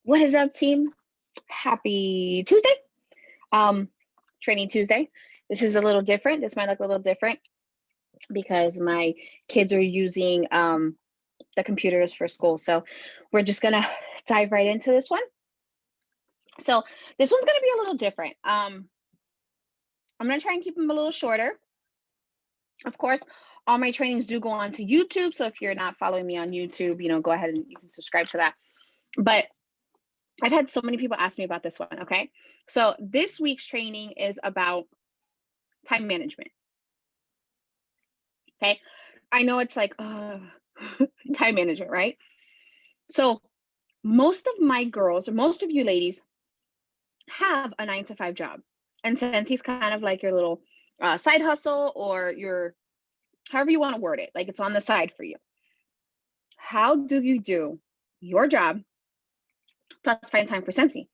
What is up, team? Happy Tuesday. Um, Training Tuesday. This is a little different. This might look a little different because my kids are using the computers for school. So we're just gonna dive right into this one. So this one's gonna be a little different. I'm gonna try and keep them a little shorter. Of course, all my trainings do go on to YouTube. So if you're not following me on YouTube, go ahead and you can subscribe to that. But I've had so many people ask me about this one. Okay. So this week's training is about time management. Okay. I know it's like time management, right? So most of my girls, or most of you ladies, have a 9 to 5 job. And Scentsy kind of like your little side hustle, or your, however you want to word it, like it's on the side for you. How do you do your job plus find time for Scentsy?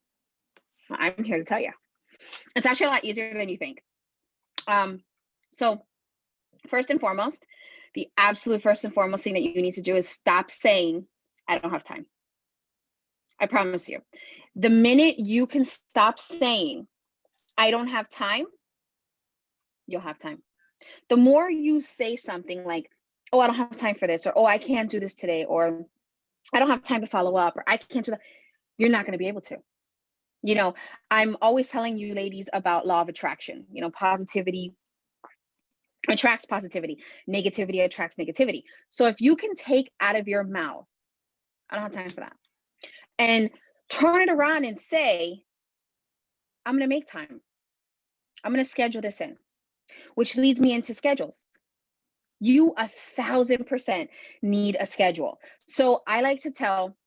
Well, I'm here to tell you. It's actually a lot easier than you think. So first and foremost, the absolute first and foremost thing that you need to do is stop saying, I don't have time. I promise you. The minute you can stop saying, I don't have time, you'll have time. The more you say something like, oh, I don't have time for this, or oh, I can't do this today, or I don't have time to follow up, or I can't do that, you're not going to be able to. I'm always telling you ladies about law of attraction. Positivity attracts positivity, negativity attracts negativity. So if you can take out of your mouth, I don't have time for that, and turn it around and say, I'm going to make time. I'm going to schedule this in, which leads me into schedules. You 1,000% need a schedule. So I like to tell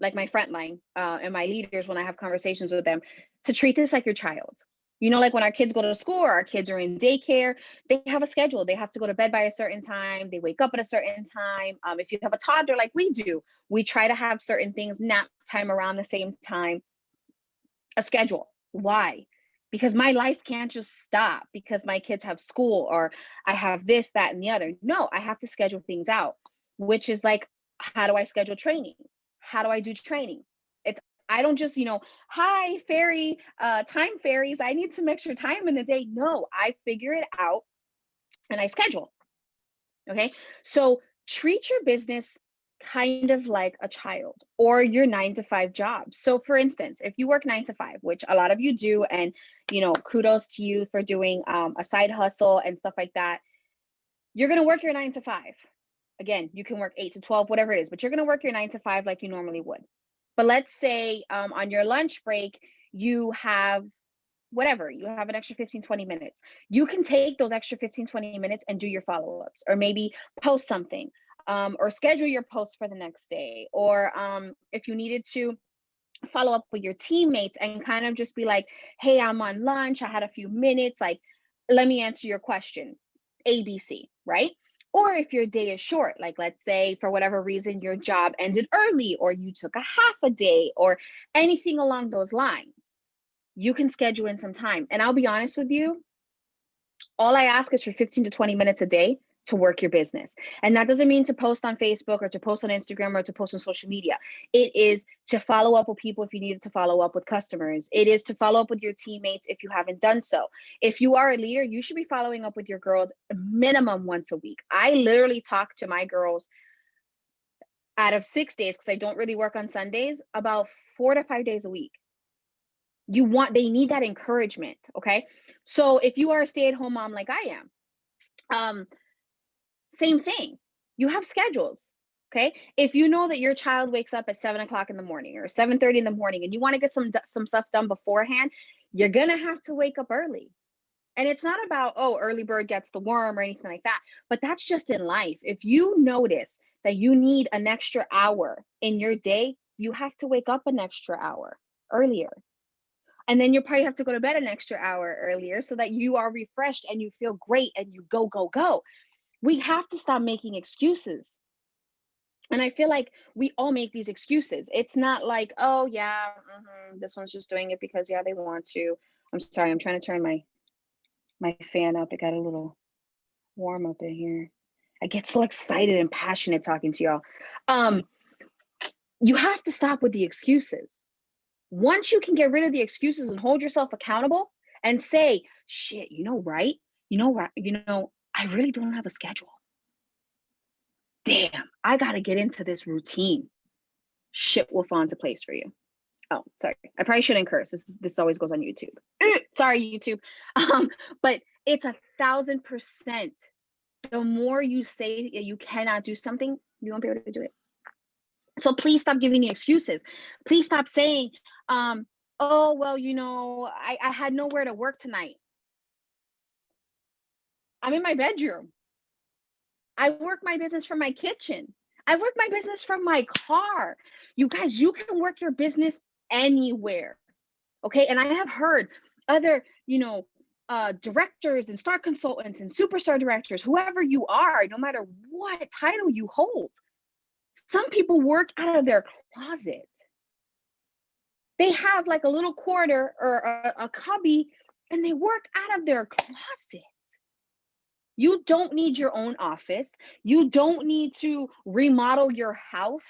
like my frontline and my leaders when I have conversations with them, to treat this like your child. Like when our kids go to school or our kids are in daycare, they have a schedule. They have to go to bed by a certain time. They wake up at a certain time. If you have a toddler like we do, we try to have certain things, nap time around the same time, a schedule. Why? Because my life can't just stop because my kids have school or I have this, that, and the other. No, I have to schedule things out, which is like, how do I schedule trainings? How do I do trainings? I don't just, hi, fairy, time fairies, I need some extra time in the day. No, I figure it out and I schedule. Okay. So treat your business kind of like a child or your 9 to 5 job. So for instance, if you work 9 to 5, which a lot of you do, and, kudos to you for doing a side hustle and stuff like that, you're going to work your 9 to 5. Again, you can work 8 to 12, whatever it is, but you're going to work your 9 to 5 like you normally would. But let's say on your lunch break, you have an extra 15, 20 minutes. You can take those extra 15, 20 minutes and do your follow-ups, or maybe post something, or schedule your post for the next day. Or if you needed to follow up with your teammates and kind of just be like, hey, I'm on lunch, I had a few minutes, like, let me answer your question, ABC, right? Or if your day is short, like let's say for whatever reason your job ended early, or you took a half a day, or anything along those lines, you can schedule in some time. And I'll be honest with you, all I ask is for 15 to 20 minutes a day to work your business. And that doesn't mean to post on Facebook or to post on Instagram or to post on social media. It is to follow up with people if you needed to follow up with customers. It is to follow up with your teammates if you haven't done so. If you are a leader, you should be following up with your girls minimum once a week. I literally talk to my girls out of 6 days, because I don't really work on Sundays, about 4 to 5 days a week. They need that encouragement. Okay. So if you are a stay-at-home mom like I am, same thing. You have schedules. Okay. If you know that your child wakes up at 7 o'clock in the morning or 7:30 in the morning, and you want to get some stuff done beforehand, you're going to have to wake up early. And it's not about, oh, early bird gets the worm or anything like that, but that's just in life. If you notice that you need an extra hour in your day, you have to wake up an extra hour earlier. And then you probably have to go to bed an extra hour earlier so that you are refreshed and you feel great and you go, go, go. We have to stop making excuses. And I feel like we all make these excuses. It's not like, oh, yeah, this one's just doing it because, yeah, they want to. I'm sorry, I'm trying to turn my fan up. It got a little warm up in here. I get so excited and passionate talking to y'all. You have to stop with the excuses. Once you can get rid of the excuses and hold yourself accountable and say, shit, right? Right? I really don't have a schedule. Damn, I got to get into this routine. Shit will fall into place for you. Oh, sorry. I probably shouldn't curse. This always goes on YouTube. Sorry, YouTube. But it's 1,000%. The more you say you cannot do something, you won't be able to do it. So please stop giving the excuses. Please stop saying, oh, well, I had nowhere to work tonight. I'm in my bedroom. I work my business from my kitchen. I work my business from my car. You guys, you can work your business anywhere. Okay. And I have heard other, directors and star consultants and superstar directors, whoever you are, no matter what title you hold, some people work out of their closet. They have like a little corner or a cubby and they work out of their closet. You don't need your own office. You don't need to remodel your house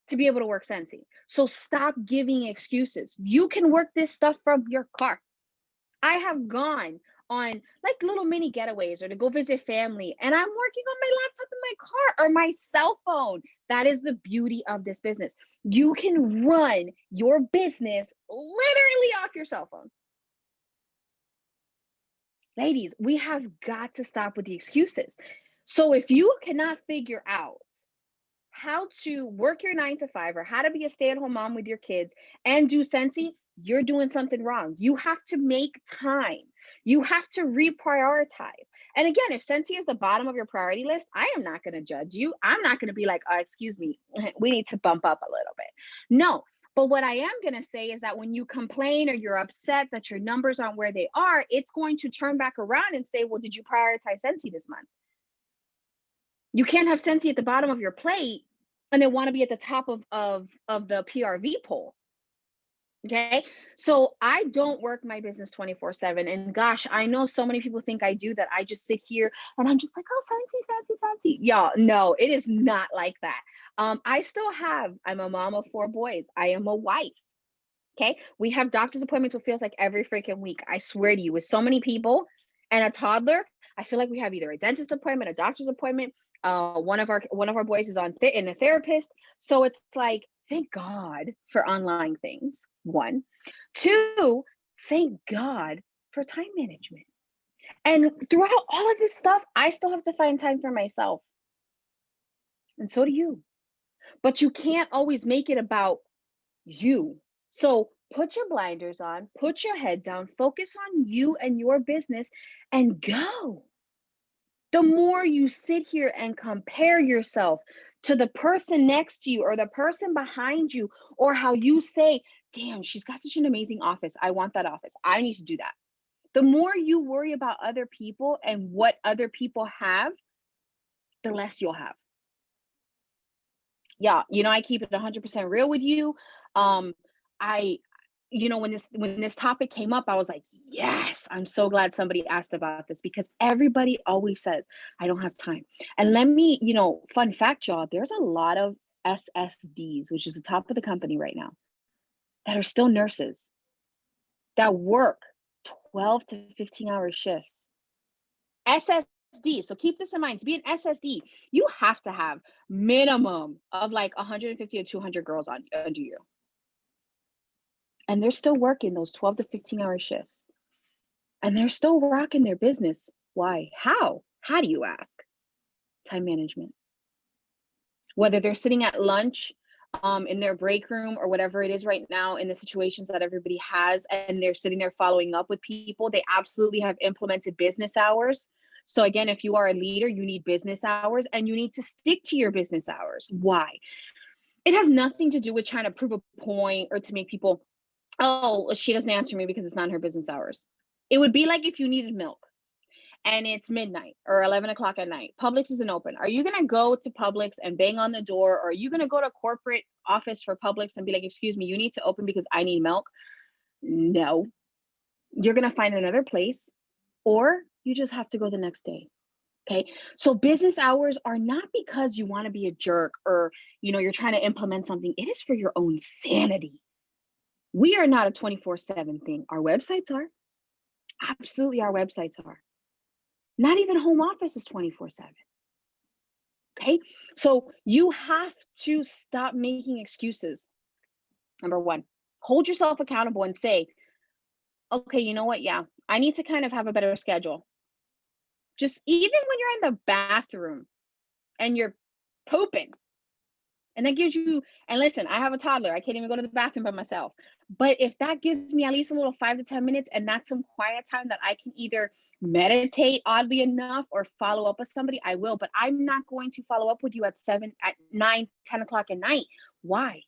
to be able to work Scentsy. So stop giving excuses. You can work this stuff from your car. I have gone on like little mini getaways or to go visit family, and I'm working on my laptop in my car or my cell phone. That is the beauty of this business. You can run your business literally off your cell phone. Ladies, we have got to stop with the excuses. So if you cannot figure out how to work your 9 to 5 or how to be a stay-at-home mom with your kids and do Scentsy, you're doing something wrong. You have to make time. You have to reprioritize. And again, if Scentsy is the bottom of your priority list, I am not going to judge you. I'm not going to be like, oh, excuse me, we need to bump up a little bit. No. But what I am going to say is that when you complain or you're upset that your numbers aren't where they are, it's going to turn back around and say, well, did you prioritize Scentsy this month? You can't have Scentsy at the bottom of your plate and then want to be at the top of the PRV poll. Okay. So I don't work my business 24/7. And gosh, I know so many people think I do that. I just sit here and I'm just like, oh, fancy. Y'all, no, it is not like that. I'm a mom of 4 boys. I am a wife. Okay. We have doctor's appointments, it feels like every freaking week. I swear to you, with so many people and a toddler, I feel like we have either a dentist appointment, a doctor's appointment. One of our boys is in a therapist. So it's like, thank God for online things. 1, 2, thank God for time management. And throughout all of this stuff, I still have to find time for myself. And so do you. But you can't always make it about you. So put your blinders on, put your head down, focus on you and your business, and go. The more you sit here and compare yourself to the person next to you or the person behind you, or how you say, damn, she's got such an amazing office. I want that office. I need to do that. The more you worry about other people and what other people have, the less you'll have. Yeah, I keep it 100% real with you. I when this topic came up, I was like, yes, I'm so glad somebody asked about this, because everybody always says, I don't have time. And let me, fun fact, y'all, there's a lot of SSDs, which is the top of the company right now, that are still nurses that work 12 to 15-hour shifts. SSD. So keep this in mind. To be an SSD, you have to have minimum of like 150 or 200 girls under you. And they're still working those 12 to 15-hour shifts. And they're still rocking their business. Why? How? How do you ask? Time management. Whether they're sitting at lunch, in their break room, or whatever it is right now in the situations that everybody has, and they're sitting there following up with people, they absolutely have implemented business hours. So again, if you are a leader, you need business hours, and you need to stick to your business hours. Why? It has nothing to do with trying to prove a point or to make people, oh, she doesn't answer me because it's not her business hours. It would be like if you needed milk and it's midnight or 11 o'clock at night. Publix isn't open. Are you going to go to Publix and bang on the door? Or are you going to go to corporate office for Publix and be like, excuse me, you need to open because I need milk? No. You're going to find another place, or you just have to go the next day. Okay. So business hours are not because you want to be a jerk or, you're trying to implement something. It is for your own sanity. We are not a 24/7 thing. Our websites are. Absolutely, our websites are. Not even home office is 24/7. Okay. So you have to stop making excuses. Number one, hold yourself accountable and say, okay, you know what? Yeah, I need to kind of have a better schedule. Just even when you're in the bathroom and you're pooping, and that gives you, and listen, I have a toddler. I can't even go to the bathroom by myself. But if that gives me at least a little 5 to 10 minutes, and that's some quiet time that I can either meditate, oddly enough, or follow up with somebody, I will. But I'm not going to follow up with you at 9, 10 o'clock at night. Why?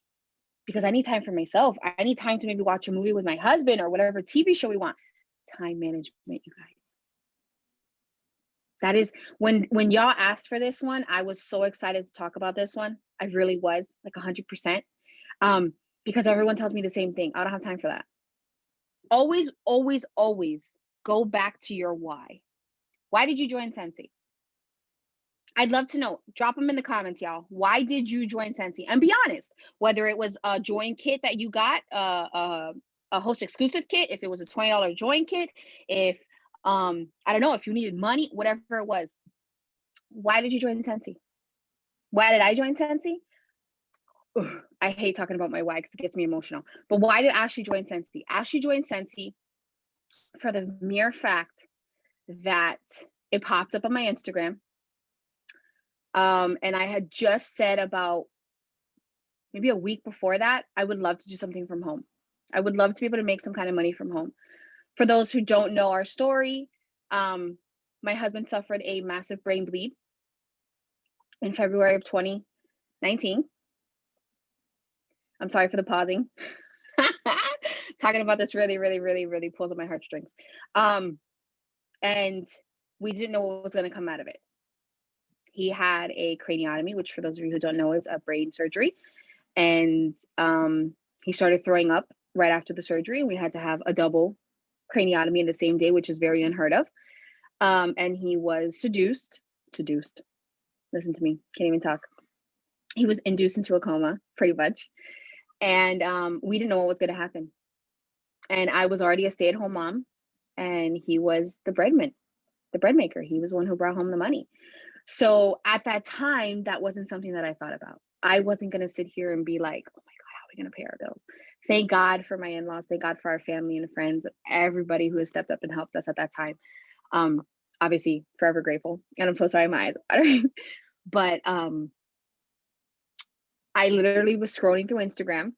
Because I need time for myself. I need time to maybe watch a movie with my husband or whatever TV show we want. Time management, you guys. That is when y'all asked for this one, I was so excited to talk about this one. I really was, like 100%. Um, because everyone tells me the same thing. I don't have time for that. Always, always, always go back to your why. Why did you join Scentsy? I'd love to know. Drop them in the comments, y'all. Why did you join Scentsy? And be honest, whether it was a join kit that you got, a host exclusive kit, if it was a $20 join kit, if I don't know, if you needed money, whatever it was. Why did you join Scentsy? Why did I join Scentsy? Ugh, I hate talking about my why because it gets me emotional. But why did Ashley join Scentsy? Ashley joined Scentsy for the mere fact that it popped up on my Instagram. And I had just said about maybe a week before that, I would love to do something from home. I would love to be able to make some kind of money from home. For those who don't know our story, my husband suffered a massive brain bleed in February of 2019. I'm sorry for the pausing. Talking about this really, really, really, really pulls at my heartstrings. And we didn't know what was going to come out of it. He had a craniotomy, which for those of you who don't know is a brain surgery. And he started throwing up right after the surgery. And we had to have a double craniotomy in the same day, which is very unheard of. And he was seduced. Listen to me, can't even talk. He was induced into a coma, pretty much. And we didn't know what was going to happen. And I was already a stay-at-home mom, and he was the bread maker. He was the one who brought home the money. So at that time, that wasn't something that I thought about. I wasn't going to sit here and be like, oh my God, how are we going to pay our bills? Thank God for my in-laws. Thank God for our family and friends, everybody who has stepped up and helped us at that time. Obviously, forever grateful. And I'm so sorry, my eyes are watering. But I literally was scrolling through Instagram.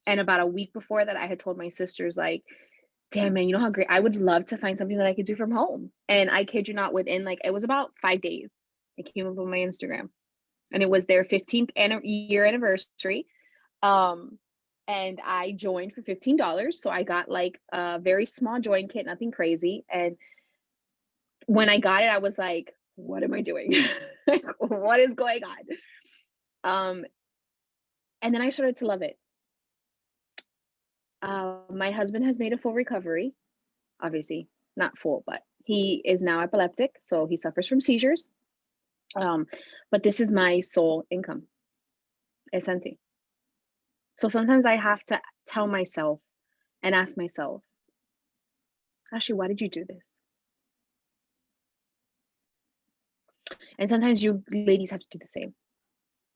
And about a week before that, I had told my sisters, like, damn, man, you know how great, I would love to find something that I could do from home. And I kid you not, within it was about 5 days, it came up on my Instagram, and it was their 15th year anniversary. And I joined for $15. So I got like a very small join kit, nothing crazy. And when I got it, I was like, what am I doing? Like, what is going on? And then I started to love it. My husband has made a full recovery, obviously not full, but he is now epileptic, so he suffers from seizures. But this is my sole income, essentially. So sometimes I have to tell myself and ask myself, Ashley, why did you do this? And sometimes you ladies have to do the same.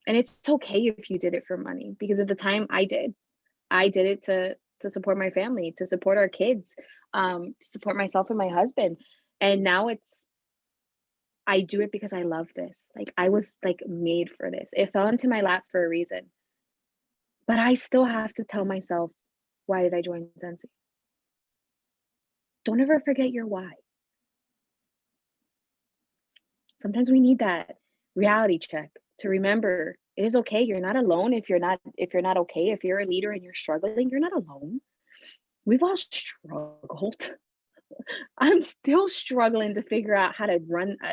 And it's okay if you did it for money, because at the time I did it to support my family, to support our kids, to support myself and my husband. And now I do it because I love this. Like, I was like made for this. It fell into my lap for a reason. But I still have to tell myself, why did I join Scentsy? Don't ever forget your why. Sometimes we need that reality check to remember it is okay. You're not alone. If you're not okay, if you're a leader and you're struggling, you're not alone. We've all struggled. I'm still struggling to figure out how to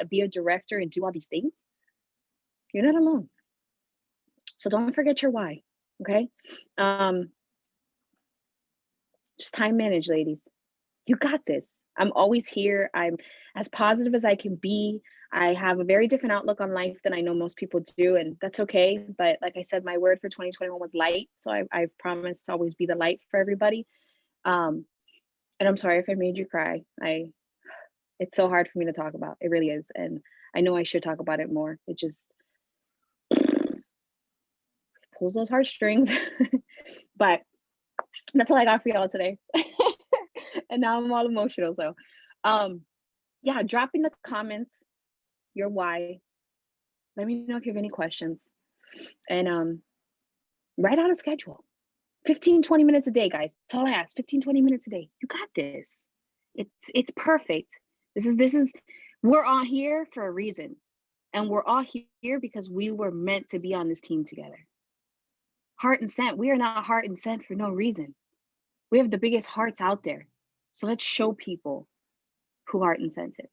be a director and do all these things. You're not alone. So don't forget your why. Okay. Just time manage, ladies. You got this. I'm always here. I'm as positive as I can be. I have a very different outlook on life than I know most people do, and that's okay. But like I said, my word for 2021 was light. So I've promised to always be the light for everybody. Um, and I'm sorry if I made you cry. It's so hard for me to talk about. It really is. And I know I should talk about it more. It just pulls those heartstrings. But that's all I got for y'all today. And now I'm all emotional. So um yeah, drop in the comments your why. Let me know if you have any questions. And write out a schedule. 15, 20 minutes a day, guys. That's all I ask. 15, 20 minutes a day. You got this. It's perfect. This is we're all here for a reason. And we're all here because we were meant to be on this team together. Heart and scent. We are not heart and scent for no reason. We have the biggest hearts out there. So let's show people who heart and scent is.